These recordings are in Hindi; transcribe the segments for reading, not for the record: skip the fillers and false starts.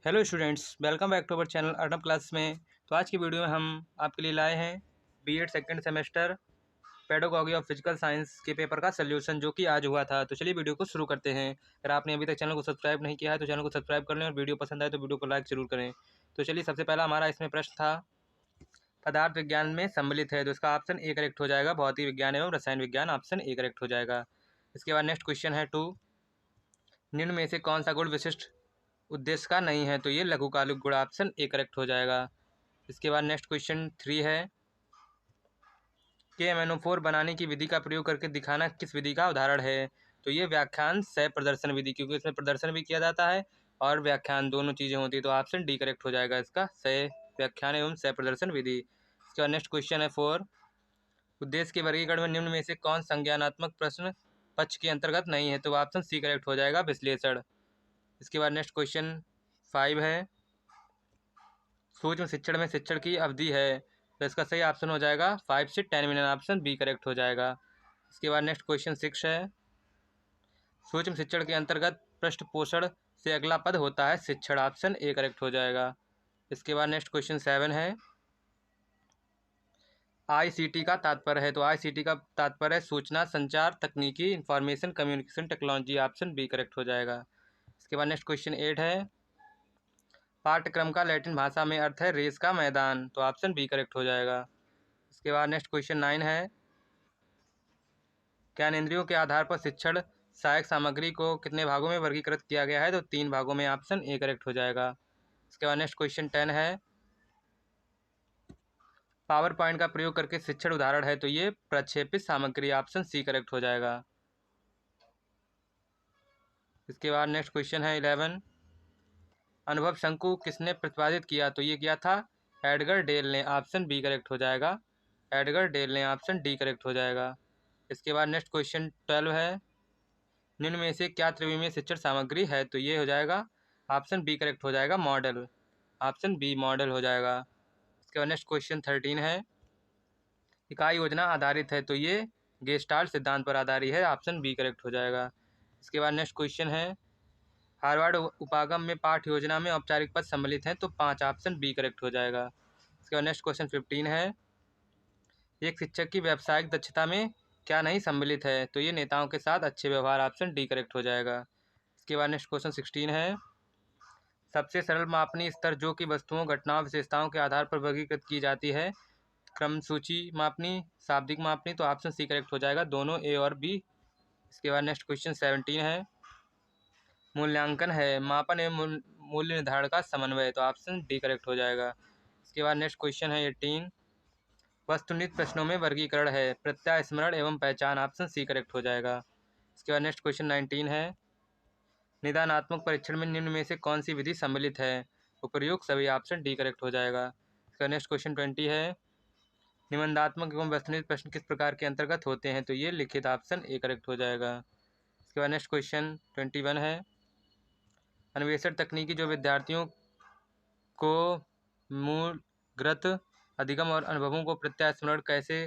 Hello students, welcome back to our channel Arnab class में। तो आज की वीडियो में हम आपके लिए लाए हैं BEd second semester pedagogy of physical science के पेपर का सल्यूशन जो कि आज हुआ था। तो चलिए वीडियो को शुरू करते हैं। अगर आपने अभी तक चैनल को सब्सक्राइब नहीं किया है तो चैनल को सब्सक्राइब कर लें और वीडियो पसंद आए तो वीडियो को लाइक जरूर करें। तो चलिए, सबसे पहला हमारा इसमें प्रश्न था पदार्थ विज्ञान में सम्मिलित है, तो इसका ऑप्शन ए करेक्ट हो जाएगा। भौतिक विज्ञान एवं रसायन विज्ञान, ऑप्शन ए करेक्ट हो जाएगा। इसके बाद नेक्स्ट क्वेश्चन है 2, निम्न में से कौन सा गुण विशिष्ट उद्देश्य का नहीं है, तो ये लघुकालिक गुण, ऑप्शन ए करेक्ट हो जाएगा। इसके बाद नेक्स्ट क्वेश्चन 3 है के एमएनओ4 बनाने की विधि का प्रयोग करके दिखाना किस विधि का उदाहरण है, तो ये व्याख्यान सह प्रदर्शन विधि, क्योंकि इसमें प्रदर्शन भी किया जाता है और व्याख्यान दोनों चीज़ें होती है, तो ऑप्शन डी करेक्ट हो जाएगा इसका, सह व्याख्यान एवं सह प्रदर्शन विधि। इसके बाद नेक्स्ट क्वेश्चन है 4, उद्देश्य के वर्गीकरण में निम्न में से कौन संज्ञानात्मक प्रश्न पक्ष के अंतर्गत नहीं है, तो ऑप्शन सी करेक्ट हो जाएगा, विश्लेषण। इसके बाद नेक्स्ट क्वेश्चन 5 है सूक्ष्म शिक्षण में शिक्षण की अवधि है, तो इसका सही ऑप्शन हो जाएगा 5 से 10 मिनट, ऑप्शन बी करेक्ट हो जाएगा। इसके बाद नेक्स्ट क्वेश्चन 6 है सूक्ष्म शिक्षण के अंतर्गत पृष्ठ पोषण से अगला पद होता है शिक्षण, ऑप्शन ए करेक्ट हो जाएगा। इसके बाद नेक्स्ट क्वेश्चन 7 है आईसीटी का तात्पर्य है, तो आईसीटी का तात्पर्य है सूचना संचार तकनीकी, information communication technology, option B correct हो जाएगा। इसके बाद नेक्स्ट क्वेश्चन 8 है पाठ्यक्रम का लैटिन भाषा में अर्थ है रेस का मैदान, तो ऑप्शन बी करेक्ट हो जाएगा। इसके बाद नेक्स्ट क्वेश्चन 9 है ज्ञानेंद्रियों के आधार पर शिक्षण सहायक सामग्री को कितने भागों में वर्गीकृत किया गया है, तो 3 भागों में, ऑप्शन ए करेक्ट हो जाएगा। इसके बाद नेक्स्ट क्वेश्चन 10 है पावर पॉइंट का प्रयोग करके शिक्षण उदाहरण है, तो ये प्रक्षेपित सामग्री, ऑप्शन सी करेक्ट हो जाएगा। इसके बाद नेक्स्ट क्वेश्चन है 11, अनुभव शंकु किसने प्रतिपादित किया, तो ये किया था एडगर डेल ने, ऑप्शन बी करेक्ट हो जाएगा, एडगर डेल ने, ऑप्शन डी करेक्ट हो जाएगा। इसके बाद नेक्स्ट क्वेश्चन 12 है निम्न में से क्या त्रिविमीय शिक्षण सामग्री है, तो ये हो जाएगा ऑप्शन बी करेक्ट हो जाएगा, मॉडल, ऑप्शन बी मॉडल हो जाएगा। इसके बाद नेक्स्ट क्वेश्चन 13 है इकाई योजना आधारित है, तो ये गेस्टाल्ट सिद्धांत पर आधारित है, ऑप्शन बी करेक्ट हो जाएगा। इसके बाद नेक्स्ट क्वेश्चन है हार्वर्ड उपागम में पाठ्य योजना में औपचारिक पद सम्मिलित हैं, तो 5, ऑप्शन बी करेक्ट हो जाएगा। इसके बाद नेक्स्ट क्वेश्चन 15 है एक शिक्षक की व्यावसायिक दक्षता में क्या नहीं सम्मिलित है, तो ये नेताओं के साथ अच्छे व्यवहार, ऑप्शन डी करेक्ट हो जाएगा। इसके बाद नेक्स्ट क्वेश्चन 16 है सबसे सरल मापनीय स्तर जो कि वस्तुओं घटनाओं विशेषताओं के आधार पर वर्गीकृत की जाती है, क्रम सूची मापनी, शाब्दिक मापनी, तो ऑप्शन सी करेक्ट हो जाएगा, दोनों ए और बी। इसके बाद नेक्स्ट क्वेश्चन 17 है मूल्यांकन है मापन एवं मूल्य निर्धारण का समन्वय, तो ऑप्शन डी करेक्ट हो जाएगा। इसके बाद नेक्स्ट क्वेश्चन है 18 वस्तुनिष्ठ प्रश्नों में वर्गीकरण है प्रत्यास्मरण एवं पहचान, ऑप्शन सी करेक्ट हो जाएगा। इसके बाद नेक्स्ट क्वेश्चन 19 है निदानात्मक परीक्षण में निम्न में से कौन सी विधि सम्मिलित है, उपयुक्त सभी, ऑप्शन डी करेक्ट हो जाएगा। इसका नेक्स्ट क्वेश्चन 20 है निबंधात्मक एवं वस्तुनिष्ठ प्रश्न किस प्रकार के अंतर्गत होते हैं, तो ये लिखित, ऑप्शन ए करेक्ट हो जाएगा। इसके बाद नेक्स्ट क्वेश्चन 21 है अन्वेषण तकनीकी जो विद्यार्थियों को मूलगत अधिगम और अनुभवों को प्रत्यास्मरण कैसे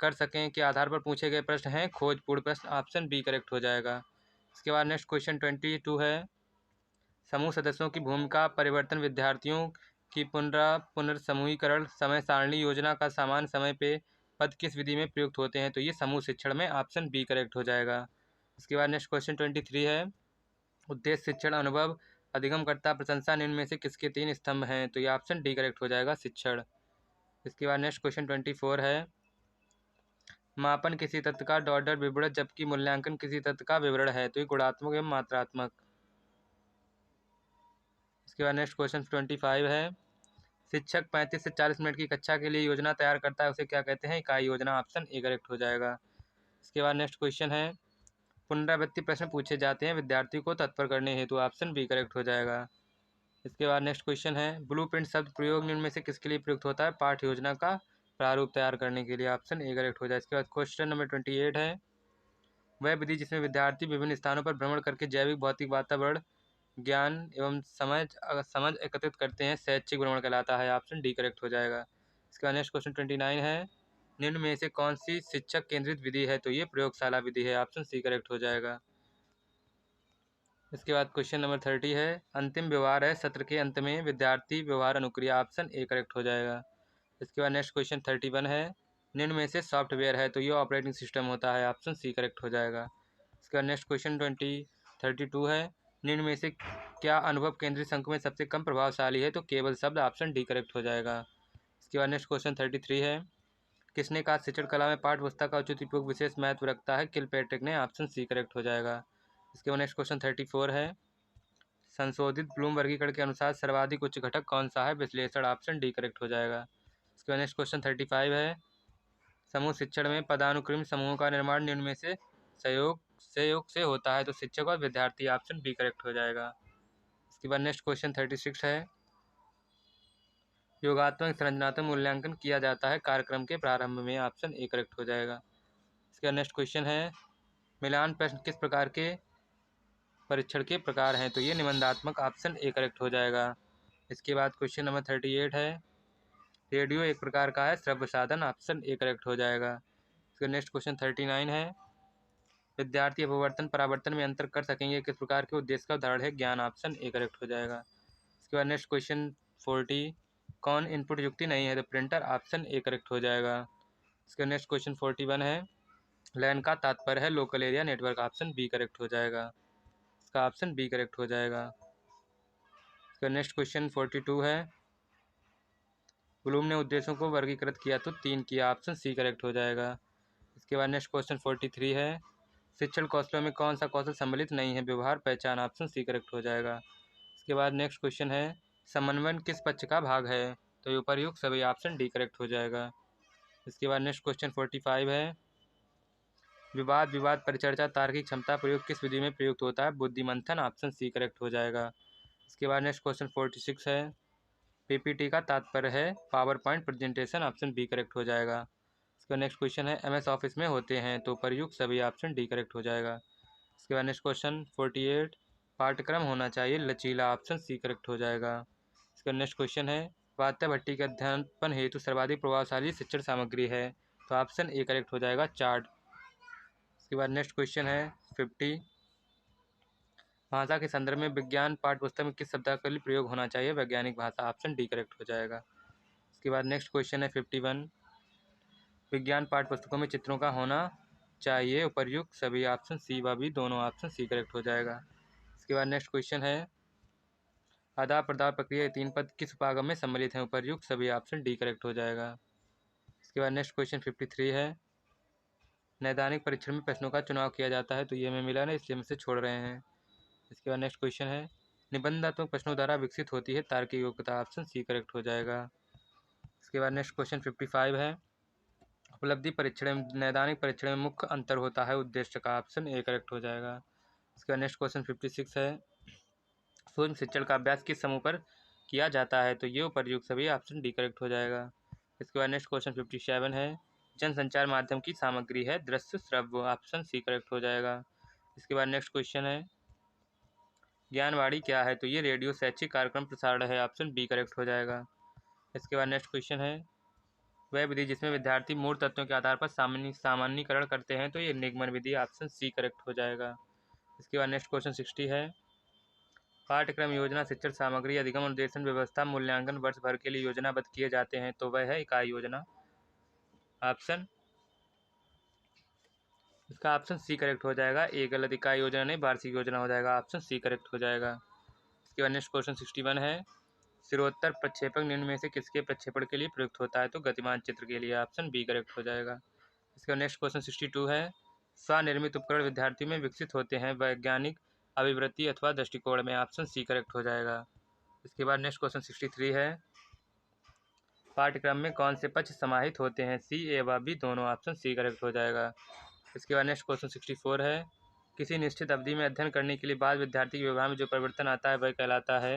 कर सकें के आधार पर पूछे गए प्रश्न हैं खोजपूर्ण प्रश्न, ऑप्शन बी करेक्ट हो जाएगा। इसके बाद नेक्स्ट क्वेश्चन 22 है समूह सदस्यों की भूमिका परिवर्तन विद्यार्थियों की पुनर्समूहीकरण समय सारणी योजना का समान समय पे पद किस विधि में प्रयुक्त होते हैं, तो ये समूह शिक्षण में, ऑप्शन बी करेक्ट हो जाएगा। इसके बाद नेक्स्ट क्वेश्चन 23 है उद्देश्य शिक्षण अनुभव अधिगमकर्ता प्रशंसा निम्न में से किसके 3 स्तंभ हैं, तो ये ऑप्शन डी करेक्ट हो जाएगा, शिक्षण। इसके बाद नेक्स्ट क्वेश्चन 24 है मापन किसी तत्व का डॉर्डर विवरण जबकि मूल्यांकन किसी तत्व का विवरण है, तो ये गुणात्मक एवं मात्रात्मक। इसके बाद नेक्स्ट क्वेश्चन 25 है शिक्षक 35 से 40 मिनट की कक्षा के लिए योजना तैयार करता है, उसे क्या कहते हैं, इकाई योजना, ऑप्शन ए करेक्ट हो जाएगा। इसके बाद नेक्स्ट क्वेश्चन है पुनरावृत्ति प्रश्न पूछे जाते हैं विद्यार्थी को तत्पर करने हेतु, ऑप्शन बी करेक्ट हो जाएगा। इसके बाद नेक्स्ट क्वेश्चन है ब्लूप्रिंट शब्द प्रयोग निम्न में से किसके लिए प्रयुक्त होता है, पाठ्य योजना का प्रारूप तैयार करने के लिए, ऑप्शन ए करेक्ट हो जाए। इसके बाद क्वेश्चन नंबर 28 है वह विधि जिसमें विद्यार्थी विभिन्न स्थानों पर भ्रमण करके जैविक भौतिक वातावरण ज्ञान एवं समझ एकत्रित करते हैं शैक्षिक भ्रमण कहलाता है, ऑप्शन डी करेक्ट हो जाएगा। इसका नेक्स्ट क्वेश्चन 29 है निम्न में से कौन सी शिक्षक केंद्रित विधि है, तो ये प्रयोगशाला विधि है, ऑप्शन सी करेक्ट हो जाएगा। इसके बाद क्वेश्चन नंबर 30 है, अंतिम व्यवहार है सत्र के अंत में विद्यार्थी व्यवहार अनुक्रिया, ऑप्शन ए करेक्ट हो जाएगा। इसके बाद नेक्स्ट क्वेश्चन 31 है, निम्न में से सॉफ्टवेयर है तो ये ऑपरेटिंग सिस्टम होता है, ऑप्शन सी करेक्ट हो जाएगा। इसके बाद नेक्स्ट क्वेश्चन 32 है, निम्न में से क्या अनुभव केंद्रित शंकु में सबसे कम प्रभावशाली है तो केवल शब्द, ऑप्शन डी करेक्ट हो जाएगा। इसके बाद नेक्स्ट क्वेश्चन 33 है, किसने कहा शिक्षण कला में पाठ्य पुस्तक का उचित उपयोग विशेष महत्व रखता है, किलपैट्रिक ने, ऑप्शन सी करेक्ट हो जाएगा। इसके बाद नेक्स्ट क्वेश्चन 34 है, संशोधित ब्लूम वर्गीकरण के अनुसार सर्वाधिक उच्च घटक कौन सा है, विश्लेषण, ऑप्शन डी करेक्ट हो जाएगा। इसके बाद नेक्स्ट क्वेश्चन 35 है, समूह शिक्षण में पदानुक्रम समूहों का निर्माण निम्न में से सहयोग से होता है तो शिक्षक और विद्यार्थी, ऑप्शन बी करेक्ट हो जाएगा। इसके बाद नेक्स्ट क्वेश्चन 36 है, योगात्मक संरचनात्मक मूल्यांकन किया जाता है कार्यक्रम के प्रारंभ में, ऑप्शन ए करेक्ट हो जाएगा। इसका नेक्स्ट क्वेश्चन है, मिलान प्रश्न किस प्रकार के परीक्षण के प्रकार हैं तो ये निबंधात्मक, ऑप्शन ए करेक्ट हो जाएगा। इसके बाद क्वेश्चन नंबर 38 है, रेडियो एक प्रकार का है श्रव्य साधन, ऑप्शन ए करेक्ट हो जाएगा। इसका नेक्स्ट क्वेश्चन 39 है, विद्यार्थी अपवर्तन परावर्तन में अंतर कर सकेंगे किस प्रकार के उद्देश्य का उदाहरण है, ज्ञान, ऑप्शन ए करेक्ट हो जाएगा। इसके बाद नेक्स्ट क्वेश्चन 40, कौन इनपुट युक्ति नहीं है तो प्रिंटर, ऑप्शन ए करेक्ट हो जाएगा। इसका नेक्स्ट क्वेश्चन 41 है, लैन का तात्पर्य है local area network, option B correct हो जाएगा। इसका ऑप्शन बी करेक्ट हो जाएगा। इसका नेक्स्ट क्वेश्चन 42 है, ब्लूम ने उद्देश्यों को वर्गीकृत किया तो 3 किया, ऑप्शन सी करेक्ट हो जाएगा। इसके बाद नेक्स्ट क्वेश्चन 43 है, शिक्षण कौशलों में कौन सा कौशल सम्मिलित नहीं है, व्यवहार पहचान, ऑप्शन सी करेक्ट हो जाएगा। इसके बाद नेक्स्ट क्वेश्चन है, समन्वय किस पक्ष का भाग है तो ये उपर्युक्त सभी, ऑप्शन डी करेक्ट हो जाएगा। इसके बाद नेक्स्ट क्वेश्चन 45 है, विवाद परिचर्चा तार्किक क्षमता प्रयोग किस विधि में प्रयुक्त होता है, बुद्धिमंथन, ऑप्शन सी करेक्ट हो जाएगा। इसके बाद नेक्स्ट क्वेश्चन 46 है, पीपीटी का तात्पर्य है power point presentation, option B correct हो जाएगा। इसका नेक्स्ट क्वेश्चन है, एमएस ऑफिस में होते हैं तो प्रयुक्त सभी, ऑप्शन डी करेक्ट हो जाएगा। इसके बाद नेक्स्ट क्वेश्चन 48, पाठ्यक्रम होना चाहिए लचीला, ऑप्शन सी करेक्ट हो जाएगा। इसका नेक्स्ट क्वेश्चन है, वात्या भट्टी के अध्ययन हेतु सर्वाधिक प्रभावशाली शिक्षण सामग्री है तो ऑप्शन ए करेक्ट हो जाएगा, चार्ट। इसके बाद नेक्स्ट क्वेश्चन है 50, भाषा के संदर्भ में विज्ञान पाठ्यपुस्तक में किस शब्द का प्रयोग होना चाहिए, वैज्ञानिक भाषा, ऑप्शन डी करेक्ट हो जाएगा। इसके बाद नेक्स्ट क्वेश्चन है 51, विज्ञान पाठ्यपुस्तकों में चित्रों का होना चाहिए उपर्युक्त सभी, ऑप्शन सी व बी दोनों, ऑप्शन सी करेक्ट हो जाएगा। इसके बाद नेक्स्ट क्वेश्चन है, आदान प्रदान प्रक्रिया 3 पद किस उपागम में सम्मिलित हैं, उपर्युक्त सभी, ऑप्शन डी करेक्ट हो जाएगा। इसके बाद नेक्स्ट क्वेश्चन 53 है, नैदानिक परीक्षण में प्रश्नों का चुनाव किया जाता है तो ये हमें मिला ना, इसलिए हम इसे छोड़ रहे हैं। इसके बाद नेक्स्ट क्वेश्चन है, निबंधात्मक प्रश्नों द्वारा विकसित होती है तार्किक योग्यता, ऑप्शन सी करेक्ट हो जाएगा। इसके बाद नेक्स्ट क्वेश्चन 55 है, उपलब्धि परीक्षण में नैदानिक परीक्षण में मुख्य अंतर होता है उद्देश्य का, ऑप्शन ए करेक्ट हो जाएगा। इसके बाद नेक्स्ट क्वेश्चन 56 है, सूक्ष्म शिक्षण का अभ्यास किस समूह पर किया जाता है तो ये उपर्युक्त सभी, ऑप्शन डी करेक्ट हो जाएगा। इसके बाद नेक्स्ट क्वेश्चन 57 है, जनसंचार माध्यम की सामग्री है दृश्य श्रव्य, ऑप्शन सी करेक्ट हो जाएगा। इसके बाद नेक्स्ट क्वेश्चन है, ज्ञानवाणी क्या है तो ये रेडियो शैक्षिक कार्यक्रम प्रसारण है, ऑप्शन बी करेक्ट हो जाएगा। इसके बाद नेक्स्ट क्वेश्चन है, वह विधि जिसमें विद्यार्थी मूल तत्वों के आधार पर सामान्यीकरण करते हैं तो ये निगमन विधि, ऑप्शन सी करेक्ट हो जाएगा। इसके बाद नेक्स्ट क्वेश्चन 60 है, पाठ्यक्रम योजना शिक्षण सामग्री अधिगम अनुदेशन व्यवस्था मूल्यांकन वर्ष भर के लिए योजनाबद्ध किए जाते हैं तो वह है इकाई योजना, ऑप्शन इसका ऑप्शन सी करेक्ट हो जाएगा। एक गलत, इकाई योजना नहीं वार्षिक योजना हो जाएगा, ऑप्शन सी करेक्ट हो जाएगा। इसके बाद नेक्स्ट क्वेश्चन 61 है, सिरोत्तर प्रक्षेपक निम्न में से किसके प्रक्षेपण के लिए प्रयुक्त होता है तो गतिमान चित्र के लिए, ऑप्शन बी करेक्ट हो जाएगा। इसका नेक्स्ट क्वेश्चन 62 है, स्वनिर्मित उपकरण विद्यार्थियों में विकसित होते हैं वैज्ञानिक अभिवृत्ति अथवा दृष्टिकोण में, ऑप्शन सी करेक्ट हो जाएगा। इसके बाद नेक्स्ट क्वेश्चन 63 है, पाठ्यक्रम में कौन से पक्ष समाहित होते हैं, सी ए व बी दोनों, ऑप्शन सी करेक्ट हो जाएगा। इसके बाद नेक्स्ट क्वेश्चन 64 है, किसी निश्चित अवधि में अध्ययन करने के लिए बाद विद्यार्थी के व्यवहार में जो परिवर्तन आता है वह कहलाता है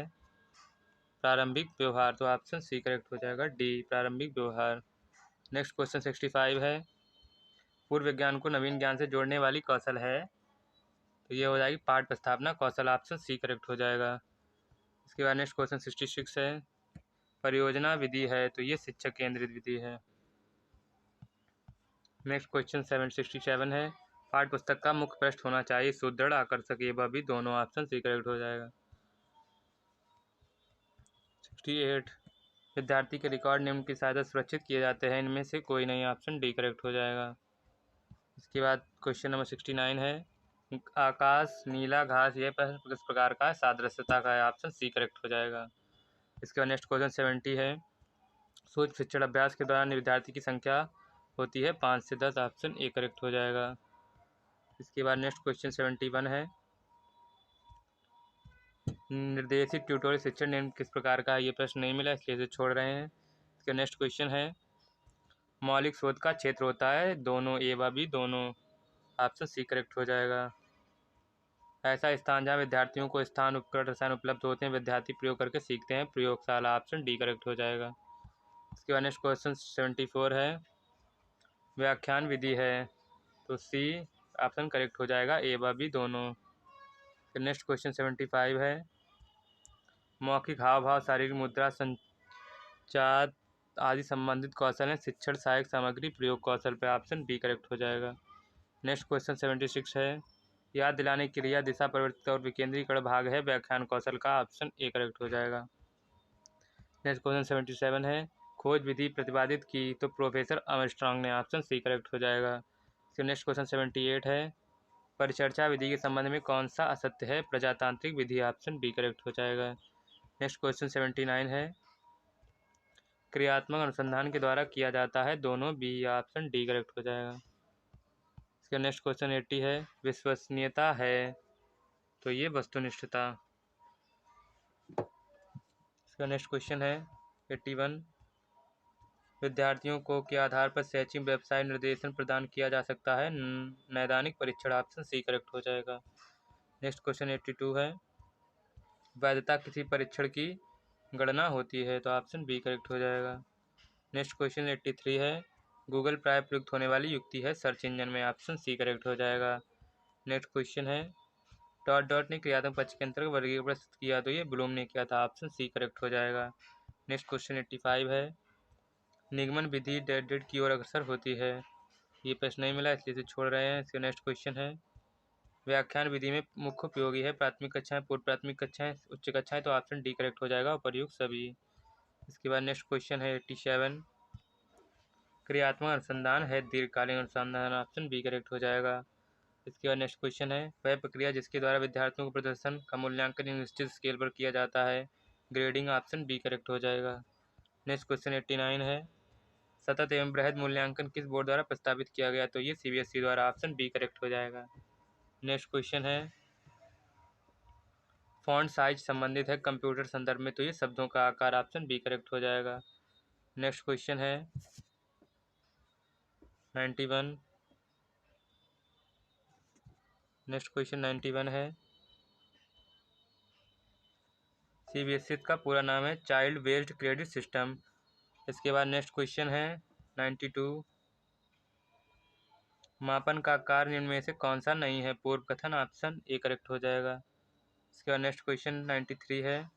प्रारंभिक व्यवहार, तो ऑप्शन सी करेक्ट हो जाएगा, डी प्रारंभिक व्यवहार। नेक्स्ट क्वेश्चन 65 है, पूर्व विज्ञान को नवीन ज्ञान से जोड़ने वाली कौशल है तो ये हो जाएगी पाठ प्रस्तावना कौशल, ऑप्शन सी करेक्ट हो जाएगा। इसके बाद नेक्स्ट क्वेश्चन 66 है, परियोजना विधि है तो ये शिक्षक केंद्रित विधि है। नेक्स्ट क्वेश्चन 67 है, पाठ्य पुस्तक का मुख्य पृष्ठ होना चाहिए सुदृढ़ आकर्षक, ये भी दोनों ऑप्शन सी करेक्ट हो जाएगा। 68 विद्यार्थी के रिकॉर्ड निम्न की सहायता सुरक्षित किए जाते हैं, इनमें से कोई नहीं, ऑप्शन डी करेक्ट हो जाएगा। इसके बाद क्वेश्चन नंबर 69 है आकाश नीला घास यह प्रश्न किस प्रकार का है, सादृश्यता का है, ऑप्शन सी करेक्ट हो जाएगा। इसके बाद नेक्स्ट क्वेश्चन 70 है सूक्ष्म शिक्षण अभ्यास के दौरान विद्यार्थी की संख्या होती है 5 से 10, ऑप्शन ए करेक्ट हो जाएगा। इसके बाद नेक्स्ट क्वेश्चन 71 है निर्देशित ट्यूटोरियल शिक्षण निम्न किस प्रकार का है, ये प्रश्न नहीं मिला इसलिए इसे छोड़ रहे हैं। इसका नेक्स्ट क्वेश्चन है मौलिक शोध का क्षेत्र होता है दोनों, ए व बी दोनों, ऑप्शन सी करेक्ट हो जाएगा। ऐसा स्थान जहाँ विद्यार्थियों को स्थान उपकरण रसायन उपलब्ध होते हैं, विद्यार्थी प्रयोग करके सीखते हैं, प्रयोगशाला, ऑप्शन डी करेक्ट हो जाएगा। इसके बाद नेक्स्ट क्वेश्चन 74 है व्याख्यान विधि है, तो सी ऑप्शन करेक्ट हो जाएगा, ए व बी दोनों। फिर नेक्स्ट क्वेश्चन 75 है मौखिक हाव भाव शारीरिक मुद्रा संचार आदि संबंधित कौशल हैं शिक्षण सहायक सामग्री प्रयोग कौशल पे, ऑप्शन बी करेक्ट हो जाएगा। नेक्स्ट क्वेश्चन 76 है याद दिलाने की क्रिया दिशा परिवर्तित और विकेंद्रीकरण भाग है व्याख्यान कौशल का, ऑप्शन ए करेक्ट हो जाएगा। नेक्स्ट क्वेश्चन 77 है खोज विधि प्रतिपादित की तो प्रोफेसर आर्मस्ट्रांग ने, ऑप्शन सी करेक्ट हो जाएगा। फिर नेक्स्ट क्वेश्चन 78 है परिचर्चा विधि के संबंध में कौन सा असत्य है, प्रजातांत्रिक विधि, ऑप्शन बी करेक्ट हो जाएगा। नेक्स्ट क्वेश्चन 79 है क्रियात्मक अनुसंधान के द्वारा किया जाता है दोनों, बी, ऑप्शन डी करेक्ट हो जाएगा। इसका नेक्स्ट क्वेश्चन 80 है विश्वसनीयता है, तो ये वस्तुनिष्ठता। इसका नेक्स्ट क्वेश्चन है 81 विद्यार्थियों को के आधार पर शैक्षिक व्यवसाय निर्देशन प्रदान किया जा सकता है, नैदानिक परीक्षण, ऑप्शन सी करेक्ट हो जाएगा। नेक्स्ट क्वेश्चन 82 है वैधता किसी परीक्षण की गणना होती है, तो ऑप्शन बी करेक्ट हो जाएगा। नेक्स्ट क्वेश्चन 83 है गूगल प्राय प्रयुक्त होने वाली युक्ति है सर्च इंजन में, ऑप्शन सी करेक्ट हो जाएगा। नेक्स्ट क्वेश्चन है डॉट डॉट ने क्रियात्मक पक्ष के अंतर्गत वर्गीकरण प्रस्तुत किया, तो ये ब्लूम ने किया था, ऑप्शन सी करेक्ट हो जाएगा। नेक्स्ट क्वेश्चन 85 है निगमन विधि डेड डेड की ओर अग्रसर होती है, ये प्रश्न नहीं मिला इसलिए इसे छोड़ रहे हैं। इसका नेक्स्ट क्वेश्चन है व्याख्यान विधि में मुख्य उपयोगी है प्राथमिक कक्षाएं, पूर्व प्राथमिक कक्षाएं, उच्च कक्षाएं, तो ऑप्शन डी करेक्ट हो जाएगा उपर्युक्त सभी। इसके बाद नेक्स्ट क्वेश्चन है 87 क्रियात्मक अनुसंधान है दीर्घकालीन अनुसंधान, ऑप्शन बी करेक्ट हो जाएगा। इसके बाद नेक्स्ट क्वेश्चन है वह प्रक्रिया जिसके द्वारा विद्यार्थियों को प्रदर्शन का मूल्यांकन एक निश्चित स्केल पर किया जाता है, ग्रेडिंग, ऑप्शन बी करेक्ट हो जाएगा। नेक्स्ट क्वेश्चन 89 है सतत एवं बृहद मूल्यांकन किस बोर्ड द्वारा प्रस्तावित किया गया, तो ये सीबीएसई द्वारा, ऑप्शन बी करेक्ट हो जाएगा। नेक्स्ट क्वेश्चन है फॉन्ट साइज संबंधित है कंप्यूटर संदर्भ में, तो ये शब्दों का आकार, ऑप्शन बी करेक्ट हो जाएगा। नेक्स्ट क्वेश्चन है 91 नेक्स्ट क्वेश्चन 91 है सीबीएसई का पूरा नाम है चाइल्ड बेस्ड क्रेडिट सिस्टम। इसके बाद नेक्स्ट क्वेश्चन है 92 मापन का कार्य निम्न में से कौन सा नहीं है, पूर्व कथन, ऑप्शन ए करेक्ट हो जाएगा। इसके बाद नेक्स्ट क्वेश्चन 93 है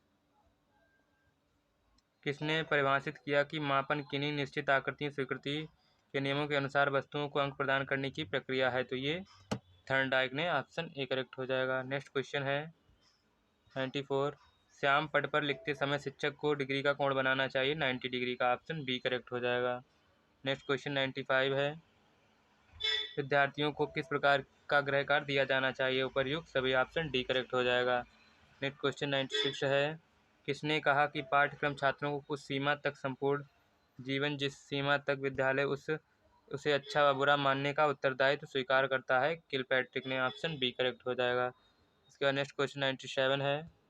किसने परिभाषित किया कि मापन किन्हीं निश्चित आकृति स्वीकृति के नियमों के अनुसार वस्तुओं को अंक प्रदान करने की प्रक्रिया है, तो ये थर्नडाइक ने, ऑप्शन ए करेक्ट हो जाएगा। नेक्स्ट क्वेश्चन है 94 श्याम पट पर लिखते समय शिक्षक को डिग्री का कोण बनाना चाहिए 90 डिग्री का, ऑप्शन बी करेक्ट हो जाएगा। नेक्स्ट क्वेश्चन 95 है विद्यार्थियों को किस प्रकार का गृह कार्य दिया जाना चाहिए, उपर्युक्त सभी, ऑप्शन डी करेक्ट हो जाएगा। नेक्स्ट क्वेश्चन 96 है किसने कहा कि पाठ्यक्रम छात्रों को कुछ सीमा तक संपूर्ण जीवन जिस सीमा तक विद्यालय उसे अच्छा व बुरा मानने का उत्तरदायित्व स्वीकार करता है, किलपैट्रिक ने, ऑप्शन बी करेक्ट हो जाएगा। इसके बाद नेक्स्ट क्वेश्चन 97 है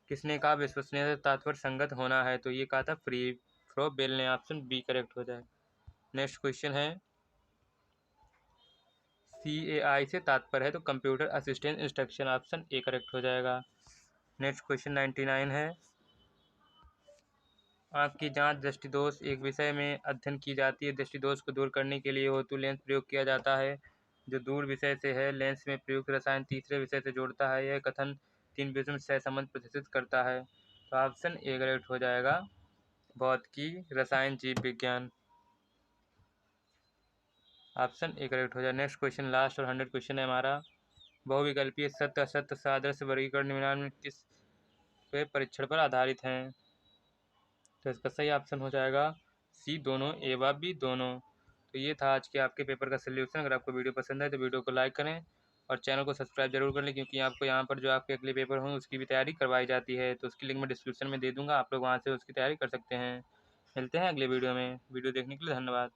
किसने कहा विश्वसनीयता तात्पर्य संगत होना है, तो ये कहा था फ्री फ्रो बेल ने, ऑप्शन बी करेक्ट हो जाएगा। नेक्स्ट क्वेश्चन है CAI से तात्पर्य है, तो computer assistant instruction, option A correct हो जाएगा। नेक्स्ट क्वेश्चन 99 है आँख की जांच दृष्टिदोष एक विषय में अध्ययन की जाती है, दृष्टिदोष को दूर करने के लिए ओतु लेंस प्रयोग किया जाता है जो दूर विषय से है, लेंस में प्रयुक्त रसायन तीसरे विषय से जोड़ता है, यह कथन 3 विषयों में सहसंबंध प्रदर्शित करता है, तो ऑप्शन ए करेक्ट हो जाएगा भौतिकी, रसायन, जीव विज्ञान। ऑप्शन ए करेक्ट हो जाए। नेक्स्ट क्वेश्चन लास्ट और 100 क्वेश्चन है हमारा। बहुविकल्पीय सत्य असत्य सादृश्य वर्गीकरण निम्नलिखित में किस पे परीक्षण पर आधारित हैं? तो इसका सही ऑप्शन हो जाएगा सी दोनों, ए व बी दोनों। तो ये था आज के आपके पेपर का सोल्यूशन। अगर आपको वीडियो पसंद है तो वीडियो को लाइक करें और चैनल को सब्सक्राइब जरूर कर लें, क्योंकि आपको यहाँ पर जो आपके अगले पेपर होंगे उसकी भी तैयारी करवाई जाती है। तो उसकी लिंक मैं डिस्क्रिप्शन में दे दूँगा, आप लोग वहाँ से उसकी तैयारी कर सकते हैं। मिलते हैं अगले वीडियो में। वीडियो देखने के लिए धन्यवाद।